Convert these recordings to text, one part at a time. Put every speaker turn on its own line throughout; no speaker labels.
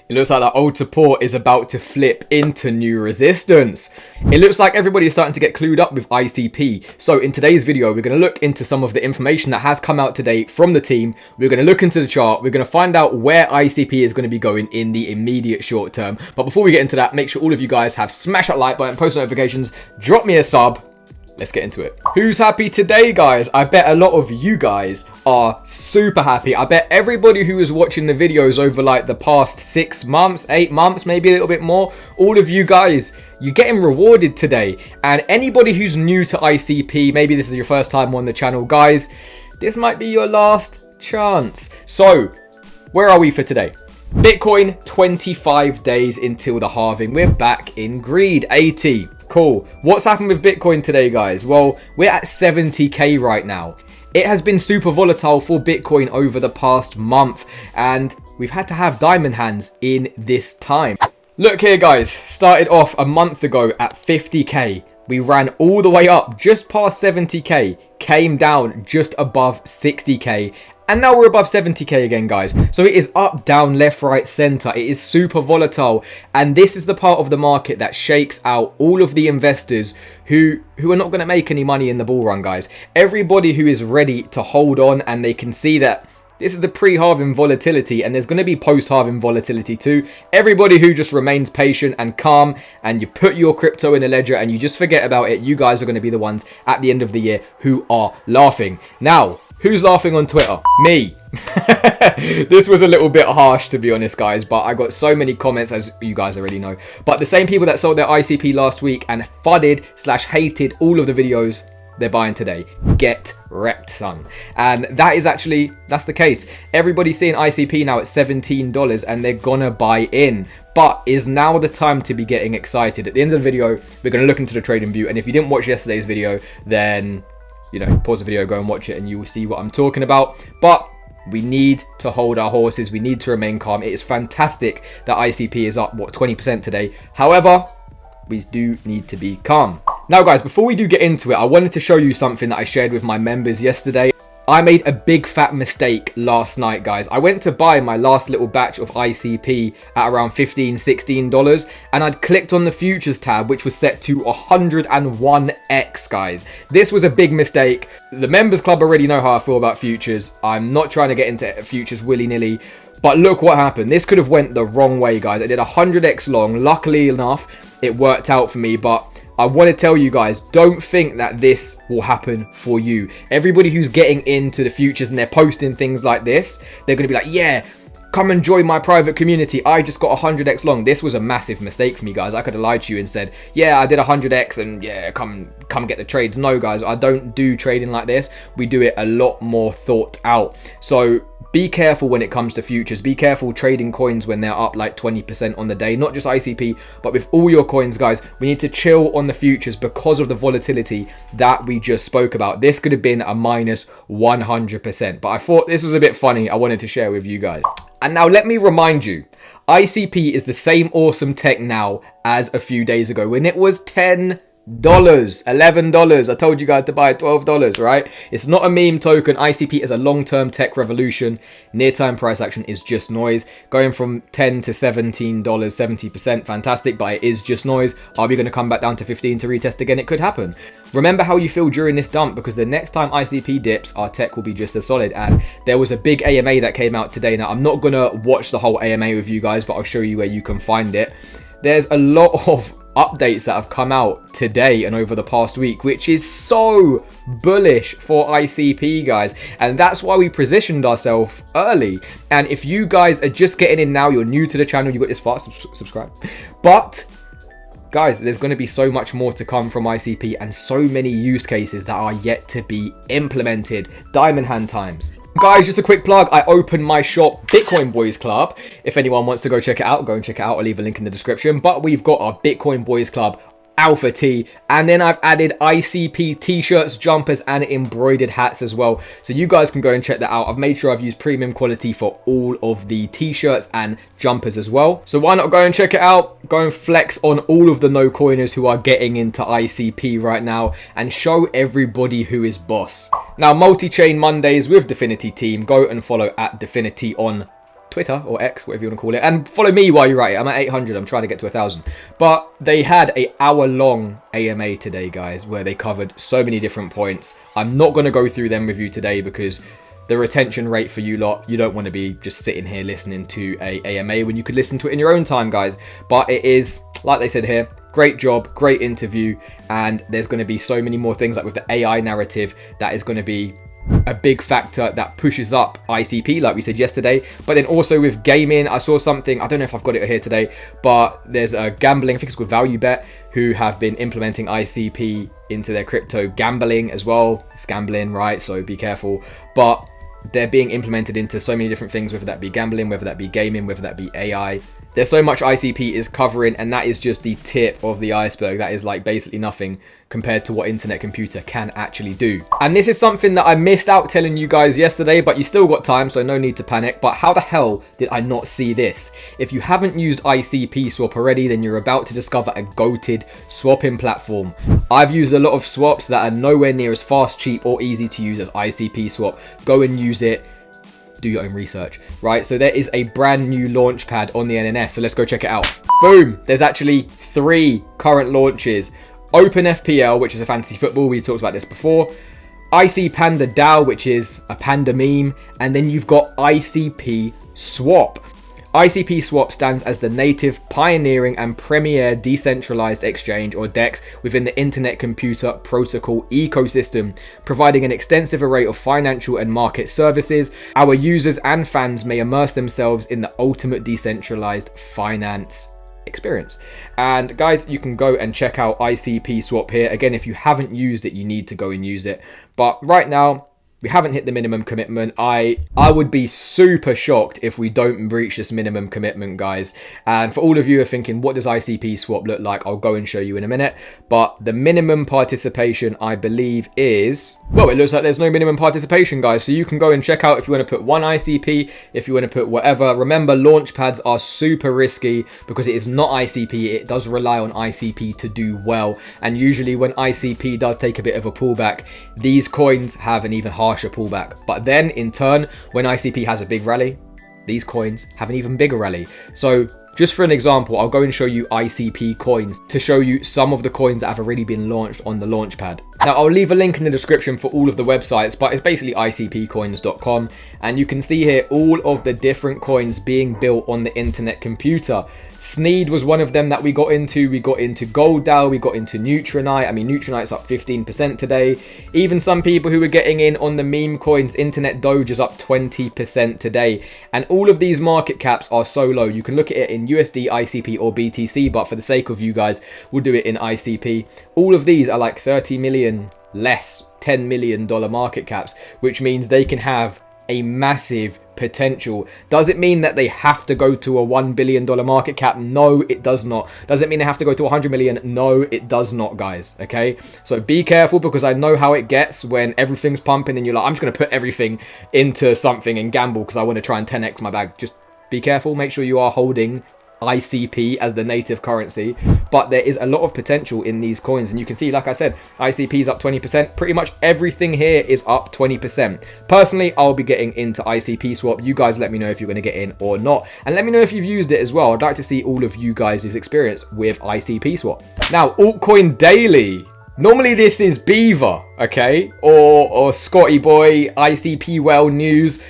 It looks like that old support is about to flip into new resistance. It looks like everybody is starting to get clued up with ICP. So in today's video, we're going to look into some of the information that has come out today from the team. We're going to look into the chart. We're going to find out where ICP is going to be going in the immediate short term. But before we get into that, make sure all of you guys have smashed that like button, post notifications, drop me a sub. Let's get into it. Who's happy today, guys? I bet a lot of you guys are super happy. I bet everybody who was watching the videos over like the past 6 months, 8 months, maybe a little bit more, all of you guys, you're getting rewarded today. And anybody who's new to ICP, maybe this is your first time on the channel, guys, this might be your last chance. So, where are we for today? Bitcoin, 25 days until the halving. We're back in greed, 80. Cool. What's happened with Bitcoin today, guys? Well, we're at 70k right now. It has been super volatile for Bitcoin over the past month, and we've had to have diamond hands in this time. Look here, guys. Started off a month ago at 50k. We ran all the way up just past 70k, came down just above 60k, and now we're above 70k again, guys. So it is up, down, left, right, center. It is super volatile. And this is the part of the market that shakes out all of the investors who are not going to make any money in the bull run, guys. Everybody who is ready to hold on, and they can see that this is the pre-halving volatility, and there's going to be post-halving volatility too. Everybody who just remains patient and calm, and you put your crypto in a ledger and you just forget about it, you guys are going to be the ones at the end of the year who are laughing. Now, who's laughing on Twitter? Me. This was a little bit harsh, to be honest, guys, but I got so many comments, as you guys already know. But the same people that sold their ICP last week and fudded/hated all of the videos, they're buying today. Get wrecked, son. And that is actually, that's the case. Everybody's seeing ICP now at $17 and they're gonna buy in. But is now the time to be getting excited. At the end of the video, we're gonna look into the trading view. And if you didn't watch yesterday's video, then, you know, pause the video, go and watch it, and you will see what I'm talking about. But we need to hold our horses. We need to remain calm. It is fantastic that ICP is up, what, 20% today. However, we do need to be calm. Now, guys, before we do get into it, I wanted to show you something that I shared with my members yesterday. I made a big fat mistake last night, guys. I went to buy my last little batch of ICP at around $15, $16, and I'd clicked on the futures tab, which was set to 101x, guys. This was a big mistake. The members club already know how I feel about futures. I'm not trying to get into futures willy-nilly, but look what happened. This could have went the wrong way, guys. I did 100x long. Luckily enough, it worked out for me, but I want to tell you guys, don't think that this will happen for you. Everybody who's getting into the futures and they're posting things like this, they're going to be like, yeah, come and join my private community. I just got 100x long. This was a massive mistake for me, guys. I could have lied to you and said, yeah, I did 100x and yeah, come get the trades. No, guys, I don't do trading like this. We do it a lot more thought out. So be careful when it comes to futures. Be careful trading coins when they're up like 20% on the day. Not just ICP, but with all your coins, guys. We need to chill on the futures because of the volatility that we just spoke about. This could have been a minus 100%. But I thought this was a bit funny. I wanted to share with you guys. And now let me remind you, ICP is the same awesome tech now as a few days ago when it was $10. $11. I told you guys to buy $12, right? It's not a meme token. ICP is a long-term tech revolution. Near-term price action is just noise. Going from $10 to $17, 70%, fantastic, but it is just noise. Are we going to come back down to 15 to retest again? It could happen. Remember how you feel during this dump, because the next time ICP dips, our tech will be just as solid. And there was a big AMA that came out today. Now, I'm not going to watch the whole AMA with you guys, but I'll show you where you can find it. There's a lot of updates that have come out today and over the past week, which is so bullish for ICP, guys, and that's why we positioned ourselves early. And if you guys are just getting in now, you're new to the channel, you got this far, subscribe. But guys, there's going to be so much more to come from ICP and so many use cases that are yet to be implemented. Diamond hand times. Guys, just a quick plug. I opened my shop, Bitcoin Boys Club. If anyone wants to go check it out, go and check it out. I'll leave a link in the description. But we've got our Bitcoin Boys Club Alpha T, and then I've added ICP t-shirts, jumpers, and embroidered hats as well, so you guys can go and check that out. I've made sure I've used premium quality for all of the t-shirts and jumpers as well, so why not go and check it out? Go and flex on all of the no coiners who are getting into ICP right now and show everybody who is boss. Now, multi-chain Mondays with Definity team, go and follow at Definity on Twitter or X, whatever you want to call it, and follow me while you're at it. I'm at 800. I'm trying to get to 1,000. But they had an hour-long AMA today, guys, where they covered so many different points. I'm not going to go through them with you today because the retention rate for you lot, you don't want to be just sitting here listening to a AMA when you could listen to it in your own time, guys. But it is, like they said here, great job, great interview, and there's going to be so many more things, like with the AI narrative, that is going to be a big factor that pushes up ICP, like we said yesterday. But then also with gaming, I saw something, I don't know if I've got it here today, but there's a gambling, I think it's called Value Bet, who have been implementing ICP into their crypto gambling as well. It's gambling, right? So be careful. But they're being implemented into so many different things, whether that be gambling, whether that be gaming, whether that be AI. There's so much ICP is covering, and that is just the tip of the iceberg. That is like basically nothing compared to what internet computer can actually do. And this is something that I missed out telling you guys yesterday, but you still got time, so no need to panic. But how the hell did I not see this? If you haven't used ICP Swap already, then you're about to discover a goated swapping platform. I've used a lot of swaps that are nowhere near as fast, cheap, or easy to use as ICP Swap. Go and use it. Do your own research, right? So there is a brand new launchpad on the NNS, so let's go check it out. Boom! There's actually 3 current launches. Open FPL, which is a fantasy football, we talked about this before. IC Panda DAO, which is a panda meme, and then you've got ICP Swap. ICP Swap stands as the native, pioneering and premier decentralized exchange, or DEX, within the Internet Computer Protocol ecosystem, providing an extensive array of financial and market services. Our users and fans may immerse themselves in the ultimate decentralized finance experience. And guys, you can go and check out ICP Swap here. Again, if you haven't used it, you need to go and use it. But right now, we haven't hit the minimum commitment. I would be super shocked if we don't reach this minimum commitment, guys. And for all of you who are thinking, what does ICP Swap look like? I'll go and show you in a minute. But the minimum participation, I believe, is... well, it looks like there's no minimum participation, guys. So you can go and check out if you want to put 1 ICP, if you want to put whatever. Remember, launchpads are super risky because it is not ICP. It does rely on ICP to do well. And usually when ICP does take a bit of a pullback, these coins have an even harsher pullback. But then in turn, when ICP has a big rally, these coins have an even bigger rally. So just for an example, I'll go and show you ICP coins to show you some of the coins that have already been launched on the launchpad. Now, I'll leave a link in the description for all of the websites, but it's basically icpcoins.com. And you can see here all of the different coins being built on the internet computer. Sneed was one of them that we got into. We got into GoldDAO, we got into Neutronite. I mean, Neutronite's up 15% today. Even some people who were getting in on the meme coins, Internet Doge is up 20% today. And all of these market caps are so low. You can look at it in USD, ICP, or BTC, but for the sake of you guys, we'll do it in ICP. All of these are like 30 million less, $10 million market caps, which means they can have a massive potential. Does it mean that they have to go to a $1 billion market cap? No, it does not. Does it mean they have to go to 100 million? No, it does not, guys. Okay, so be careful, because I know how it gets when everything's pumping and you're like, I'm just going to put everything into something and gamble because I want to try and 10x my bag. Just be careful. Make sure you are holding ICP as the native currency, but there is a lot of potential in these coins, and you can see, like I said, ICP is up 20%. Pretty much everything here is up 20%. Personally, I'll be getting into ICP Swap. You guys let me know if you're going to get in or not, and let me know if you've used it as well. I'd like to see all of you guys' experience with ICP Swap. Now, altcoin daily. Normally this is Beaver, okay, or Scotty Boy, ICP Well News.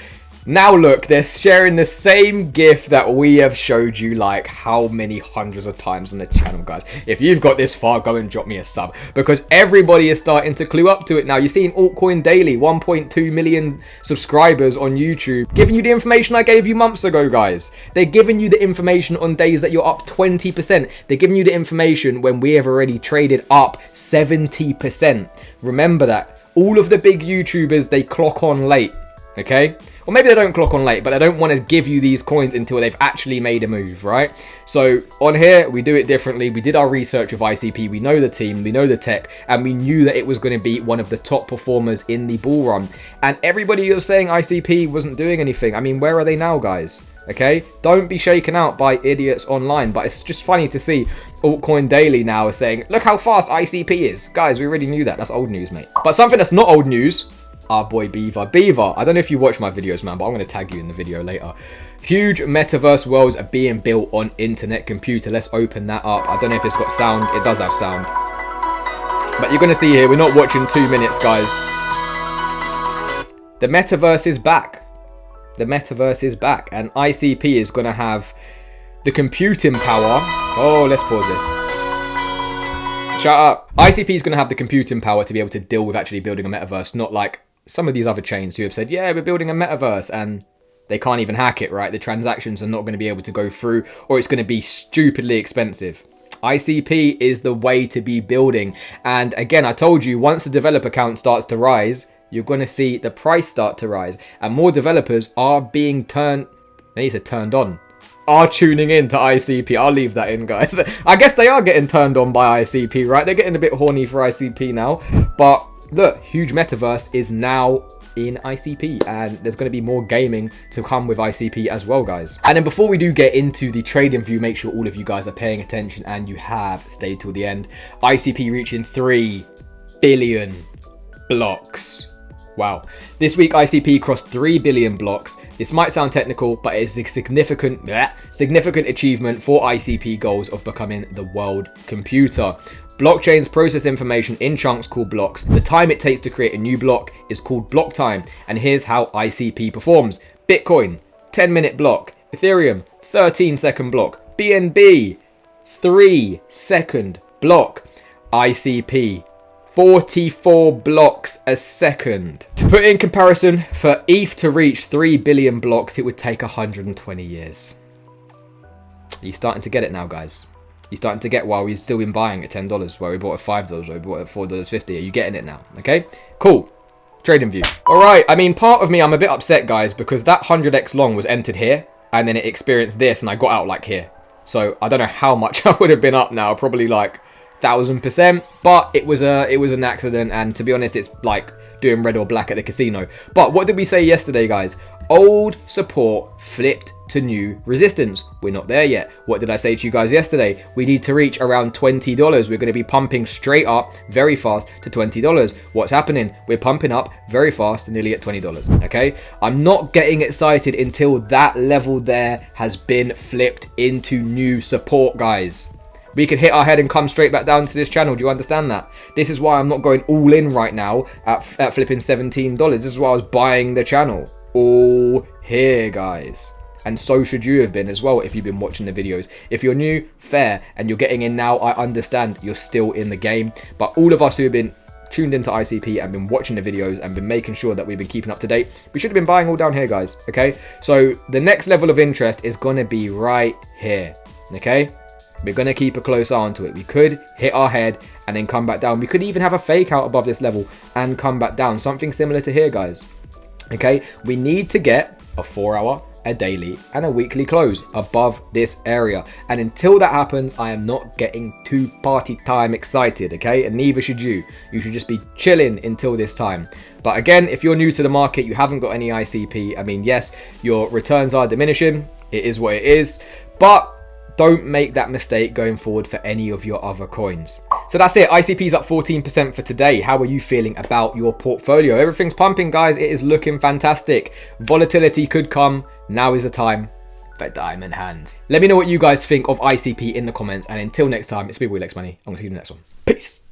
Now look, they're sharing the same GIF that we have showed you like how many hundreds of times on the channel, guys. If you've got this far, go and drop me a sub, because everybody is starting to clue up to it now. You're seeing Altcoin Daily, 1.2 million subscribers on YouTube, giving you the information I gave you months ago, guys. They're giving you the information on days that you're up 20%. They're giving you the information when we have already traded up 70%. Remember that. All of the big YouTubers, they clock on late, okay? Or maybe they don't clock on late, but they don't want to give you these coins until they've actually made a move, right? So on here, we do it differently. We did our research of ICP. We know the team, we know the tech, and we knew that it was going to be one of the top performers in the bull run. And everybody was saying ICP wasn't doing anything. I mean, where are they now, guys? Okay, don't be shaken out by idiots online, but it's just funny to see Altcoin Daily now is saying, look how fast ICP is. Guys, we already knew that. That's old news, mate. But something that's not old news our boy Beaver. Beaver, I don't know if you watch my videos, man, but I'm going to tag you in the video later. Huge metaverse worlds are being built on internet computer. Let's open that up. I don't know if it's got sound. It does have sound. But you're going to see here, we're not watching 2 minutes, guys. The metaverse is back. The metaverse is back. And ICP is going to have the computing power. Oh, let's pause this. Shut up. ICP is going to have the computing power to be able to deal with actually building a metaverse. Not like some of these other chains who have said, yeah, we're building a metaverse. And they can't even hack it, right? The transactions are not going to be able to go through, or it's going to be stupidly expensive. ICP is the way to be building. And again, I told you, once the developer count starts to rise, you're going to see the price start to rise. And more developers are being turned on. Are tuning in to ICP. I'll leave that in, guys. I guess they are getting turned on by ICP, right? They're getting a bit horny for ICP now. But look, huge metaverse is now in ICP, and there's going to be more gaming to come with ICP as well, guys. And then before we do get into the trading view, make sure all of you guys are paying attention and you have stayed till the end. ICP reaching 3 billion blocks. Wow. This week ICP crossed 3 billion blocks. This might sound technical, but it's a significant achievement for ICP goals of becoming the world computer. Blockchains process information in chunks called blocks. The time it takes to create a new block is called block time. And here's how ICP performs. Bitcoin, 10-minute block. Ethereum, 13-second block. BNB, 3-second block. ICP, 44 blocks a second. To put in comparison, for ETH to reach 3 billion blocks, it would take 120 years. You're starting to get it now, guys. You're starting to get why we've still been buying at $10, why we bought at $5, why we bought at $4.50. Are you getting it now? Okay, cool. Trading view. All right, I mean, part of me, I'm a bit upset, guys, because that 100x long was entered here, and then it experienced this, and I got out like here. So I don't know how much I would have been up now, probably like 1000%, but it was an accident, and to be honest, it's like doing red or black at the casino. But what did we say yesterday, guys? Old support flipped to new resistance. We're not there yet. What did I say to you guys yesterday? We need to reach around $20. We're going to be pumping straight up very fast to $20. What's happening? We're pumping up very fast, nearly at $20. Okay, I'm not getting excited until that level there has been flipped into new support, guys. We can hit our head and come straight back down to this channel. Do you understand that? This is why I'm not going all in right now at flipping $17. This is why I was buying the channel all here, guys. And so should you have been as well if you've been watching the videos. If you're new, fair, and you're getting in now, I understand you're still in the game. But all of us who have been tuned into ICP and been watching the videos and been making sure that we've been keeping up to date, we should have been buying all down here, guys. Okay, so the next level of interest is going to be right here. Okay, we're going to keep a close eye onto it. We could hit our head and then come back down. We could even have a fake out above this level and come back down. Something similar to here, guys. Okay, we need to get a 4-hour, a daily, and a weekly close above this area. And until that happens, I am not getting too party time excited, okay? And neither should you. You should just be chilling until this time. But again, if you're new to the market, you haven't got any ICP. I mean, yes, your returns are diminishing. It is what it is. But don't make that mistake going forward for any of your other coins. So that's it. ICP's up 14% for today. How are you feeling about your portfolio? Everything's pumping, guys. It is looking fantastic. Volatility could come. Now is the time for diamond hands. Let me know what you guys think of ICP in the comments. And until next time, it's Big Boy Lex Money. I'm going to see you in the next one. Peace.